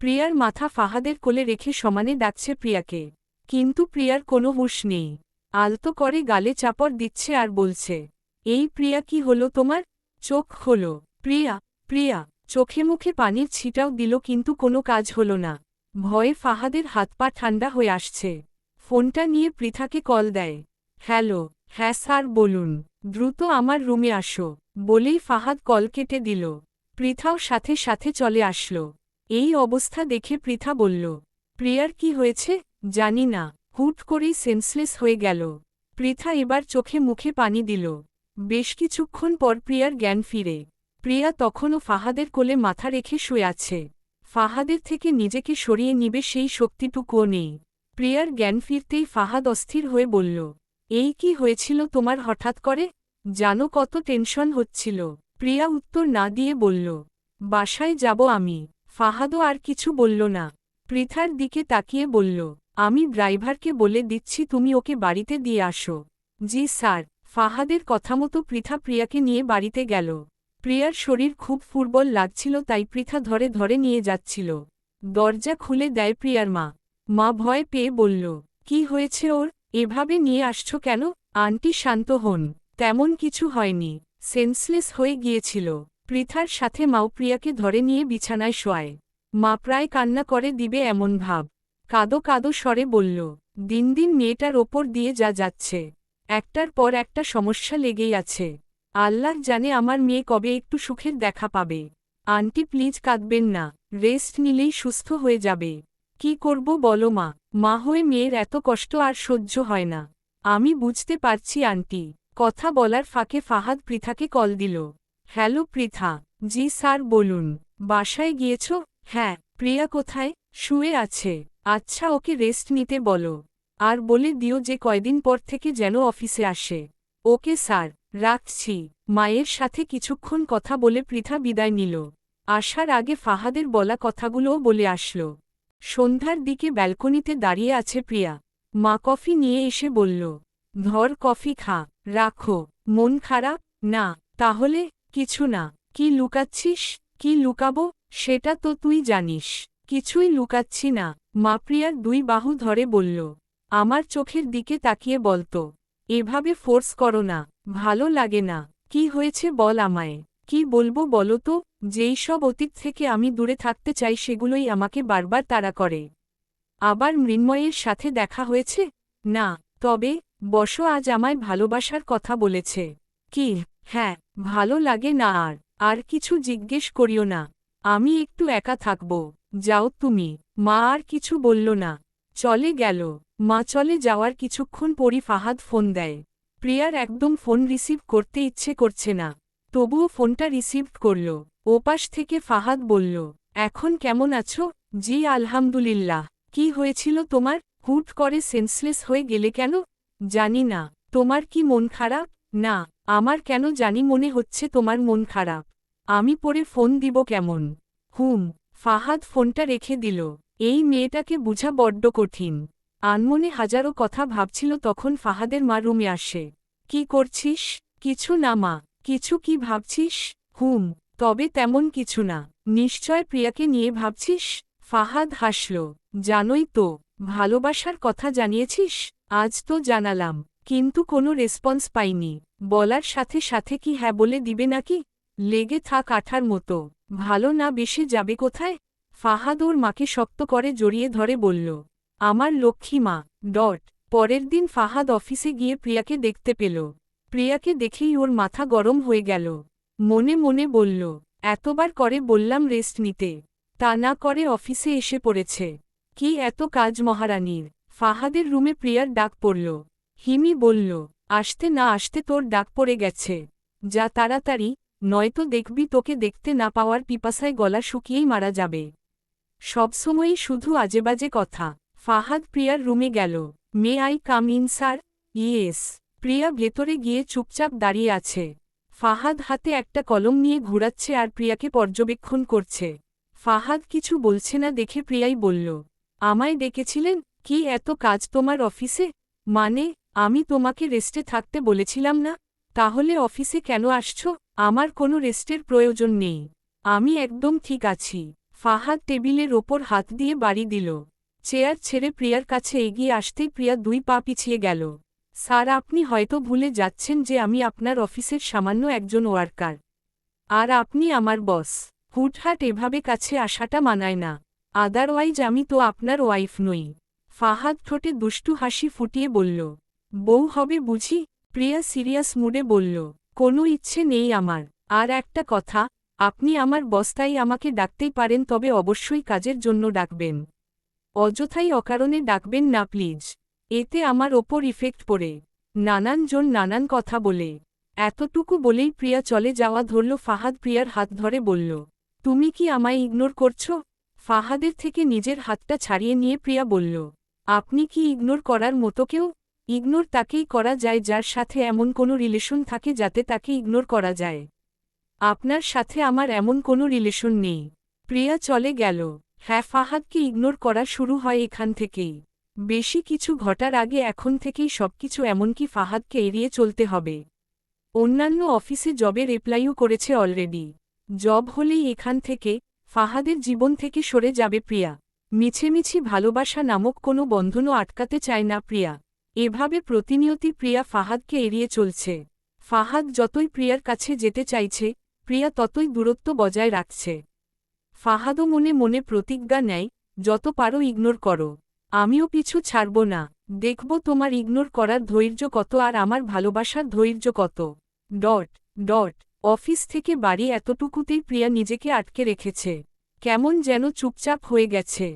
প্রিয়ার মাথা ফাহাদের কোলে রেখে সমানে ডাকছে প্রিয়াকে, কিন্তু প্রিয়ার কোনো হুঁশ নেই। আলতো করে গালে চাপড় দিচ্ছে আর বলছে, এই প্রিয়া কি হলো তোমার? চোখ হলো। প্রিয়া, প্রিয়া। চোখে মুখে পানির ছিটাও দিল কিন্তু কোনো কাজ হলো না। ভয়ে ফাহাদের হাত পা ঠান্ডা হয়ে আসছে। ফোনটা নিয়ে পৃথাকে কল দেয়। হ্যালো। হ্যাঁ স্যার বলুন। দ্রুত আমার রুমে আসো, বলেই ফাহাদ কল কেটে দিল। পৃথাও সাথে সাথে চলে আসলো। এই অবস্থা দেখে পৃথা বলল, প্রিয়ার কি হয়েছে? জানি না, হুট করেই সেন্সলেস হয়ে গেল। পৃথা এবার চোখে মুখে পানি দিল। বেশ কিছুক্ষণ পর প্রিয়ার জ্ঞান ফিরে। প্রিয়া তখনও ফাহাদের কোলে মাথা রেখে শুয়ে আছে। ফাহাদের থেকে নিজেকে সরিয়ে নিবে সেই শক্তিটুকুও নেই। প্রিয়ার জ্ঞান ফিরতেই ফাহাদ অস্থির হয়ে বলল, এই কি হয়েছিল তোমার হঠাৎ করে? জানো কত টেনশন হচ্ছিল। প্রিয়া উত্তর না দিয়ে বলল, বাসায় যাব আমি। ফাহাদও আর কিছু বলল না। পৃথার দিকে তাকিয়ে বলল, আমি ড্রাইভারকে বলে দিচ্ছি তুমি ওকে বাড়িতে দিয়ে আসো। জি স্যার। ফাহাদের কথামতো পৃথা প্রিয়াকে নিয়ে বাড়িতে গেল। প্রিয়ার শরীর খুব দুর্বল লাগছিল তাই পৃথা ধরে ধরে নিয়ে যাচ্ছিল। দরজা খুলে দেয় প্রিয়ার মা। মা ভয় পেয়ে বলল, কি হয়েছে ওর? এভাবে নিয়ে আসছো কেন? আন্টি শান্ত হন, তেমন কিছু হয়নি, সেন্সলেস হয়ে গিয়েছিল। পৃথার সাথে মাও প্রিয়াকে ধরে নিয়ে বিছানায় শোয়ায়। মা প্রায় কান্না করে দিবে এমন ভাব। কাদো কাদো স্বরে বলল, দিন দিন মেয়েটার ওপর দিয়ে যা যাচ্ছে, একটার পর একটা সমস্যা লেগেই আছে। আল্লাহ জানে আমার মেয়ে কবে একটু সুখের দেখা পাবে। আন্টি প্লিজ কাঁদবেন না, রেস্ট নিলেই সুস্থ হয়ে যাবে। কি করব বলো মা? মা হয়ে মেয়ের এত কষ্ট আর সহ্য হয় না। আমি বুঝতে পারছি আন্টি। কথা বলার ফাঁকে ফাহাদ পৃথাকে কল দিল। হ্যালো পৃথা। জি স্যার বলুন। বাসায় গিয়েছ? হ্যাঁ। প্রিয়া কোথায়? শুয়ে আছে। আচ্ছা ওকে রেস্ট নিতে বলো। আর বলে দিও যে কয়দিন পর থেকে যেন অফিসে আসে। ওকে স্যার, রাখছি। মায়ের সাথে কিছুক্ষণ কথা বলে পৃথা বিদায় নিল। আসার আগে ফাহাদের বলা কথাগুলোও বলে আসলো। সন্ধ্যার দিকে ব্যালকনিতে দাঁড়িয়ে আছে প্রিয়া। মা কফি নিয়ে এসে বলল, ধর কফি খা। রাখো। মন খারাপ? না। তাহলে? কিছু না। কি লুকাচ্ছিস? কি লুকাবো? সেটা তো তুই জানিস। কিছুই লুকাচ্ছি না। মা প্রিয়ার দুই বাহু ধরে বলল, আমার চোখের দিকে তাকিয়ে বলতো, এভাবে ফোর্স করো না, ভালো লাগে না। কি হয়েছে বল আমায়। কি বলবো বলো তো? যেই সব অতীত থেকে আমি দূরে থাকতে চাই সেগুলোই আমাকে বারবার তাড়া করে। আবার মৃন্ময়ের সাথে দেখা হয়েছে? না। তবে বসো, আজ আমায় ভালোবাসার কথা বলেছে। কি? হ্যাঁ। ভালো লাগে না আর। আর কিছু জিজ্ঞেস করিও না। আমি একটু একা থাকব। যাও তুমি। মা আর কিছু বলল না। চলে গেল। মা চলে যাওয়ার কিছুক্ষণ পরই ফাহাদ ফোন দেয়। প্রিয়ার একদম ফোন রিসিভ করতে ইচ্ছে করছে না। তবুও ফোনটা রিসিভ করল। ওপাশ থেকে ফাহাদ বলল, এখন কেমন আছো? জি আলহামদুলিল্লাহ। কি হয়েছিল তোমার? হুট করে সেন্সলেস হয়ে গেলে কেন? জানি না। তোমার কি মন খারাপ? না। আমার কেন জানি মনে হচ্ছে তোমার মন খারাপ। আমি পরে ফোন দিব কেমন? ফাহাদ ফোনটা রেখে দিল। এই মেয়েটাকে বুঝা বড্ড কঠিন। আনমনে হাজারো কথা ভাবছিল তখন ফাহাদের মা রুমে আসে। কি করছিস? কিছু না মা। কিছু কি ভাবছিস? তবে তেমন কিছু না। নিশ্চয় প্রিয়াকে নিয়ে ভাবছিস? ফাহাদ হাসল। জানোই তো, ভালোবাসার কথা জানিয়েছিস? আজ তো জানালাম, কিন্তু কোনো রেসপন্স পাইনি। বলার সাথে সাথে কি হ্যাঁ বলে দিবে নাকি? লেগে থাক আঠার মতো। ভালো না বেশে যাবে কোথায়? ফাহাদ ওর মাকে শক্ত করে জড়িয়ে ধরে বলল, আমার লক্ষ্মী মা। পরের দিন ফাহাদ অফিসে গিয়ে প্রিয়াকে দেখতে পেল। প্রিয়াকে দেখেই ওর মাথা গরম হয়ে গেল। মনে মনে বলল, এতবার করে বললাম রেস্ট নিতে, তা না করে অফিসে এসে পড়েছে। কি এত কাজ মহারানীর? ফাহাদের রুমে প্রিয়ার ডাক পড়ল। হিমি বলল, আসতে না আসতে তোর ডাক পড়ে গেছে। যা তাড়াতাড়ি, নয়তো দেখবি তোকে দেখতে না পাওয়ার পিপাসায় গলা শুকিয়েই মারা যাবে। সবসময়ই শুধু আজেবাজে কথা। ফাহাদ প্রিয়ার রুমে গেল। May I come in sir? Yes. Priya ভেতরে গিয়ে চুপচাপ দাঁড়িয়ে আছে। ফাহাদ হাতে একটা কলম নিয়ে ঘুরাচ্ছে আর প্রিয়াকে পর্যবেক্ষণ করছে। ফাহাদ কিছু বলছে না দেখে প্রিয়াই বলল, আমায় ডেকেছিলেন? কি এত কাজ তোমার অফিসে? মানে, আমি তোমাকে রেস্টে থাকতে বলেছিলাম না? তাহলে অফিসে কেন আসছো? আমার কোনো রেস্টের প্রয়োজন নেই। আমি একদম ঠিক আছি। ফাহাদ টেবিলের ওপর হাত দিয়ে বাড়ি দিল। চেয়ার ছেড়ে প্রিয়ার কাছে এগিয়ে আসতেই প্রিয়া 2 পা পিছিয়ে গেল। স্যার, আপনি হয়তো ভুলে যাচ্ছেন যে আমি আপনার অফিসের সামান্য একজন ওয়ার্কার। আর আপনি আমার বস। হুটহাট এভাবে কাছে আসাটা মানায় না। আদারওয়াইজ আমি তো আপনার ওয়াইফ নই। ফাহাদ ঠোঁটে দুষ্টু হাসি ফুটিয়ে বলল। বউ হবে বুঝি? প্রিয়া সিরিয়াস মুডে বলল। কোনো ইচ্ছে নেই আমার। আর একটা কথা, আপনি আমার বস, তাই আমাকে ডাকতেই পারেন, তবে অবশ্যই কাজের জন্য ডাকবেন। অযথাই অকারণে ডাকবেন না প্লিজ। এতে আমার ওপর ইফেক্ট পড়ে। নানান জন নানান কথা বলে। এতটুকু বলেই প্রিয়া চলে যাওয়া ধরল। ফাহাদ প্রিয়ার হাত ধরে বলল, তুমি কি আমায় ইগনোর করছো? ফাহাদের থেকে নিজের হাতটা ছাড়িয়ে নিয়ে প্রিয়া বলল, আপনি কি ইগনোর করার মতো কেউ? ইগনোর তাকেই করা যায় যার সাথে এমন কোনো রিলেশন থাকে যাতে তাকে ইগনোর করা যায়। আপনার সাথে আমার এমন কোনো রিলেশন নেই। প্রিয়া চলে গেল। হ্যাঁ, ফাহাদকে ইগনোর করা শুরু হয় এখান থেকেই। বেশি কিছু ঘটার আগে এখন থেকেই সবকিছু, এমনকি ফাহাদকে এড়িয়ে চলতে হবে। অন্যান্য অফিসে জবের অ্যাপ্লাইও করেছে অলরেডি। জব হলেই এখান থেকে, ফাহাদের জীবন থেকে সরে যাবে প্রিয়া। মিছেমিছি ভালোবাসা নামক কোনো বন্ধনও আটকাতে চায় না প্রিয়া। এভাবে প্রতিনিয়তই প্রিয়া ফাহাদকে এড়িয়ে চলছে। ফাহাদ যতই প্রিয়ার কাছে যেতে চাইছে, প্রিয়া ততই দূরত্ব বজায় রাখছে। ফাহাদও মনে মনে প্রতিজ্ঞা নেয়, যত পারো ইগনোর করো, আমিও পিছু ছাড়ব না। দেখব তোমার ইগনোর করার ধৈর্য কত আর আমার ভালোবাসার ধৈর্য কত। ডট ডট অফিস থেকে বাড়ি এতটুকুতেই প্রিয়া নিজেকে আটকে রেখেছে। কেমন যেন চুপচাপ হয়ে গেছে।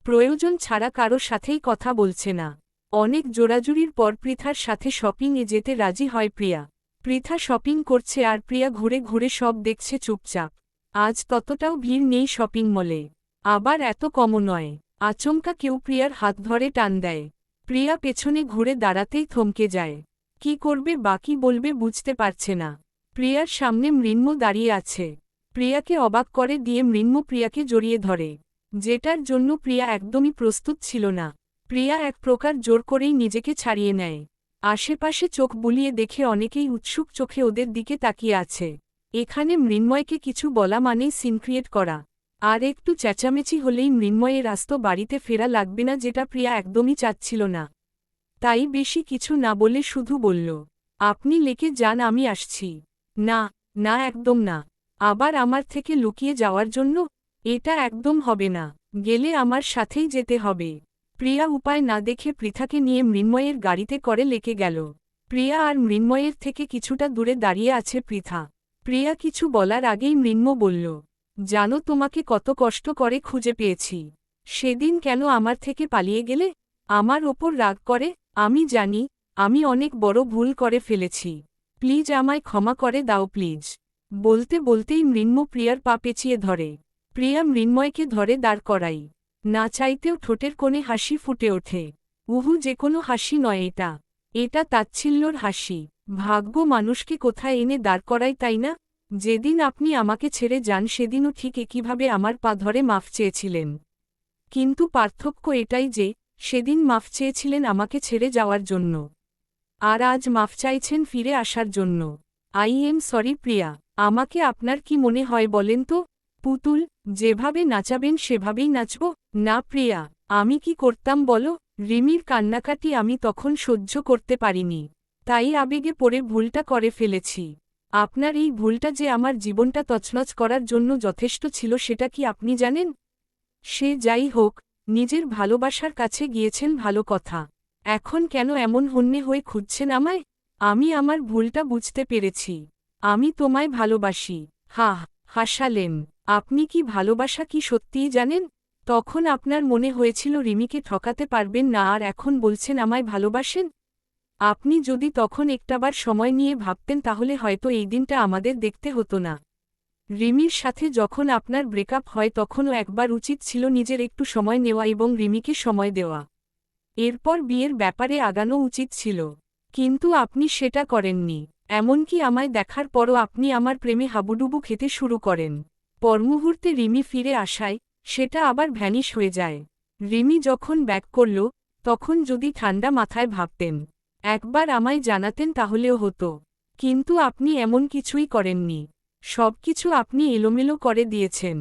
প্রয়োজন ছাড়া কারো সাথেই কথা বলছে না। অনেক জোরাজুরির পর পৃথার সাথে শপিংয়ে যেতে রাজি হয় প্রিয়া। পৃথা শপিং করছে আর প্রিয়া ঘুরে ঘুরে সব দেখছে চুপচাপ। আজ ততটাও ভিড় নেই শপিং মলে। আবার এত কমও নয়। আচমকা কেউ প্রিয়ার হাত ধরে টান দেয়। প্রিয়া পেছনে ঘুরে দাঁড়াতেই থমকে যায়। কি করবে বা কি বলবে বুঝতে পারছে না। প্রিয়ার সামনে মৃন্ম দাঁড়িয়ে আছে। প্রিয়াকে অবাক করে দিয়ে মৃন্ম প্রিয়াকে জড়িয়ে ধরে, যেটার জন্য প্রিয়া একদমই প্রস্তুত ছিল না। প্রিয়া এক প্রকার জোর করেই নিজেকে ছাড়িয়ে নেয়। আশেপাশে চোখ বুলিয়ে দেখে অনেকেই উৎসুক চোখে ওদের দিকে তাকিয়ে আছে। এখানে মৃন্ময়কে কিছু বলা মানেই সিন ক্রিয়েট করা। আর একটু চেঁচামেচি হলেই মৃন্ময়ের আস্ত বাড়িতে ফেরা লাগবে না, যেটা প্রিয়া একদমই চাচ্ছিল না। তাই বেশি কিছু না বলে শুধু বলল, আপনি লেকে যান, আমি আসছি। না না, একদম না। আবার আমার থেকে লুকিয়ে যাওয়ার জন্য? এটা একদম হবে না। গেলে আমার সাথেই যেতে হবে। প্রিয়া উপায় না দেখে পৃথাকে নিয়ে মৃন্ময়ের গাড়িতে করে লেকে গেল। প্রিয়া আর মৃন্ময়ের থেকে কিছুটা দূরে দাঁড়িয়ে আছে পৃথা। প্রিয়া কিছু বলার আগেই মৃন্ম বলল, জানো তোমাকে কত কষ্ট করে খুঁজে পেয়েছি। সেদিন কেন আমার থেকে পালিয়ে গেলে? আমার ওপর রাগ করে? আমি জানি আমি অনেক বড় ভুল করে ফেলেছি। প্লিজ আমায় ক্ষমা করে দাও প্লিজ। বলতে বলতেই মৃন্ম প্রিয়ার পা পেঁচিয়ে ধরে। প্রিয়া মৃন্ময়কে ধরে দাঁড় করাই। না চাইতেও ঠোঁটের কোণে হাসি ফুটে ওঠে। উহু, যে কোনো হাসি নয় এটা। এটা তাচ্ছিল্যর হাসি। ভাগ্য মানুষকে কোথায় এনে দাঁড় করায়, তাই না? যেদিন আপনি আমাকে ছেড়ে যান সেদিনও ঠিক একইভাবে আমার পা ধরে মাফ চেয়েছিলেন। কিন্তু পার্থক্য এটাই যে, সেদিন মাফ চেয়েছিলেন আমাকে ছেড়ে যাওয়ার জন্য, আর আজ মাফ চাইছেন ফিরে আসার জন্য। আই এম সরি প্রিয়া। আমাকে আপনার কি মনে হয় বলেন তো? পুতুল, যেভাবে নাচাবেন সেভাবেই নাচব? না প্রিয়া, আমি কি করতাম বলো? রিমির কান্নাকাটি আমি তখন সহ্য করতে পারিনি। তাই আবেগে পড়ে ভুলটা করে ফেলেছি। আপনার এই ভুলটা যে আমার জীবনটা তছনছ করার জন্য যথেষ্ট ছিল, সেটা কি আপনি জানেন? সে যাই হোক, নিজের ভালোবাসার কাছে গিয়েছেন, ভালো কথা। এখন কেন এমন হন্যে হয়ে খুঁজছেন আমায়? আমি আমার ভুলটা বুঝতে পেরেছি। আমি তোমায় ভালোবাসি। হাসালেন। আপনি কি ভালোবাসা কি সত্যিই জানেন? তখন আপনার মনে হয়েছিল রিমিকে ঠকাতে পারবেন না, আর এখন বলছেন আমায় ভালোবাসেন? আপনি যদি তখন একটাবার সময় নিয়ে ভাবতেন তাহলে হয়তো এই দিনটা আমাদের দেখতে হতো না। রিমির সাথে যখন আপনার ব্রেকআপ হয় তখনও একবার উচিত ছিল নিজের একটু সময় নেওয়া এবং রিমিকে সময় দেওয়া। এরপর বিয়ের ব্যাপারে আগানো উচিত ছিল। কিন্তু আপনি সেটা করেননি। এমনকি আমায় দেখার পরও আপনি আমার প্রেমে হাবুডুবু খেতে শুরু করেন। পরমুহূর্তে রিমি ফিরে আসায় সেটা আবার ভ্যানিশ হয়ে যায়। রিমি যখন ব্যাক করল, তখন যদি ঠান্ডা মাথায় ভাবতেন, একবার আমায় জানাতেন তাহলেও হতো। কিন্তু আপনি এমন কিছুই করেননি। সবকিছু আপনি এলোমেলো করে দিয়েছেন।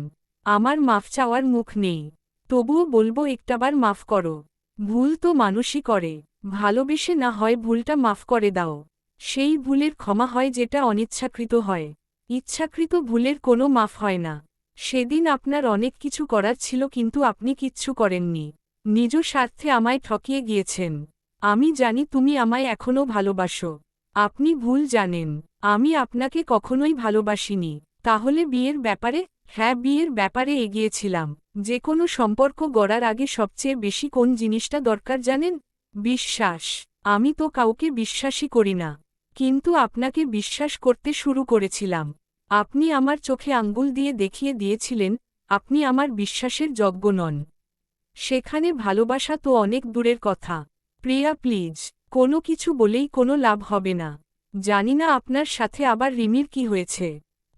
আমার মাফ চাওয়ার মুখ নেই, তবুও বলবো একটাবার মাফ করো। ভুল তো মানুষই করে, ভালোবেসে না হয় ভুলটা মাফ করে দাও। সেই ভুলের ক্ষমা হয় যেটা অনিচ্ছাকৃত হয়, ইচ্ছাকৃত ভুলের কোনো মাফ হয় না। সেদিন আপনার অনেক কিছু করার ছিল কিন্তু আপনি কিচ্ছু করেননি, নিজ স্বার্থে আমায় ঠকিয়ে গিয়েছেন। আমি জানি তুমি আমায় এখনও ভালোবাসো। আপনি ভুল জানেন, আমি আপনাকে কখনোই ভালোবাসিনি। তাহলে বিয়ের ব্যাপারে? হ্যাঁ, বিয়ের ব্যাপারে এগিয়েছিলাম। যে কোনো সম্পর্ক গড়ার আগে সবচেয়ে বেশি কোন জিনিসটা দরকার জানেন? বিশ্বাস। আমি তো কাউকে বিশ্বাসই করি না, কিন্তু আপনাকে বিশ্বাস করতে শুরু করেছিলাম। আপনি আমার চোখে আঙ্গুল দিয়ে দেখিয়ে দিয়েছিলেন আপনি আমার বিশ্বাসের যোগ্য নন। সেখানে ভালোবাসা তো অনেক দূরের কথা। প্রিয়া প্লিজ, কোনো কিছু বলেই কোনো লাভ হবে না। জানি না আপনার সাথে আবার রিমির কি হয়েছে,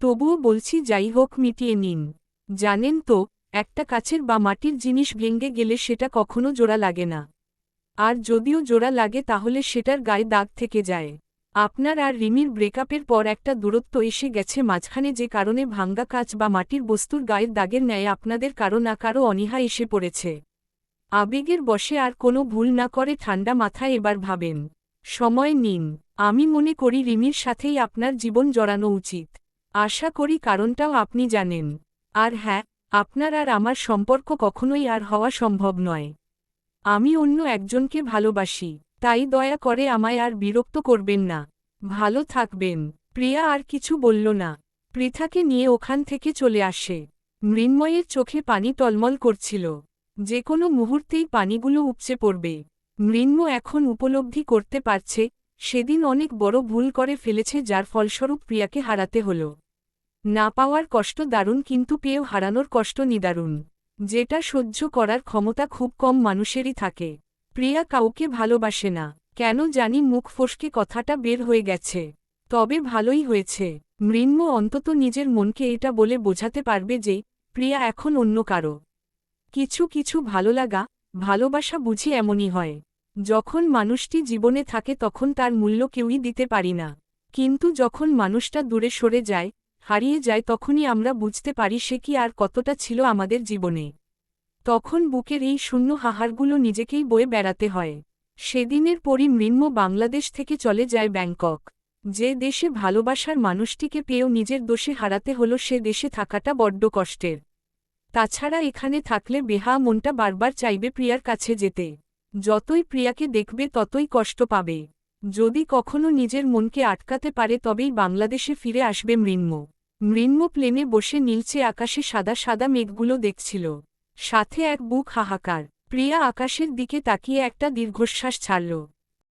তবুও বলছি যাই হোক মিটিয়ে নিন। জানেন তো, একটা কাচের বা মাটির জিনিস ভেঙে গেলে সেটা কখনো জোড়া লাগে না, আর যদিও জোড়া লাগে তাহলে সেটার গায়ে দাগ থেকে যায়। আপনার আর রিমির ব্রেকআপের পর একটা দূরত্ব এসে গেছে মাঝখানে, যে কারণে ভাঙ্গা কাচ বা মাটির বস্তুর গায়ের দাগের ন্যায় আপনাদের কারো না কারো অনীহা এসে পড়েছে। আবেগের বশে আর কোনো ভুল না করে ঠান্ডা মাথায় এবার ভাবেন, সময় নিন। আমি মনে করি রিমির সাথেই আপনার জীবন জড়ানো উচিত। আশা করি কারণটাও আপনি জানেন। আর হ্যাঁ, আপনার আর আমার সম্পর্ক কখনোই আর হওয়া সম্ভব নয়। আমি অন্য একজনকে ভালোবাসি, তাই দয়া করে আমায় আর বিরক্ত করবেন না। ভালো থাকবেন। প্রিয়া আর কিছু বলল না, পৃথাকে নিয়ে ওখান থেকে চলে আসে। মৃন্ময়ের চোখে পানি টলমল করছিল, যে কোনো মুহূর্তেই পানিগুলো উপচে পড়বে। মৃন্ময় এখন উপলব্ধি করতে পারছে সেদিন অনেক বড় ভুল করে ফেলেছে, যার ফলস্বরূপ প্রিয়াকে হারাতে হল। না পাওয়ার কষ্ট দারুণ, কিন্তু পেয়েও হারানোর কষ্ট নিদারুণ, যেটা সহ্য করার ক্ষমতা খুব কম মানুষেরই থাকে। প্রিয়া কাউকে ভালোবাসে না, কেন জানি মুখ ফসকে কথাটা বের হয়ে গেছে। তবে ভালোই হয়েছে, মৃন্ময় অন্তত নিজের মনকে এটা বলে বোঝাতে পারবে যে প্রিয়া এখন অন্য কারো। কিছু কিছু ভালোলাগা, ভালোবাসা বুঝি এমনই হয়। যখন মানুষটি জীবনে থাকে তখন তার মূল্য কেউই দিতে পারি না, কিন্তু যখন মানুষটা দূরে সরে যায়, হারিয়ে যায়, তখনই আমরা বুঝতে পারি সে কি আর কতটা ছিল আমাদের জীবনে। তখন বুকের এই শূন্য হাহারগুলো নিজেকেই বয়ে বেড়াতে হয়। সেদিনের পরই মৃন্ময় বাংলাদেশ থেকে চলে যায় ব্যাংকক। যে দেশে ভালোবাসার মানুষটিকে পেয়েও নিজের দোষে হারাতে হলো, সে দেশে থাকাটা বড্ড কষ্টের। তাছাড়া এখানে থাকলে বেহা মনটা বারবার চাইবে প্রিয়ার কাছে যেতে। যতই প্রিয়াকে দেখবে ততই কষ্ট পাবে। যদি কখনো নিজের মনকে আটকাতে পারে তবেই বাংলাদেশে ফিরে আসবে মৃন্ময়। মৃন্ময় প্লেনে বসে নীলচে আকাশে সাদা সাদা মেঘগুলো দেখছিল, সাথে এক বুক হাহাকার। প্রিয়া আকাশের দিকে তাকিয়ে একটা দীর্ঘশ্বাস ছাড়ল।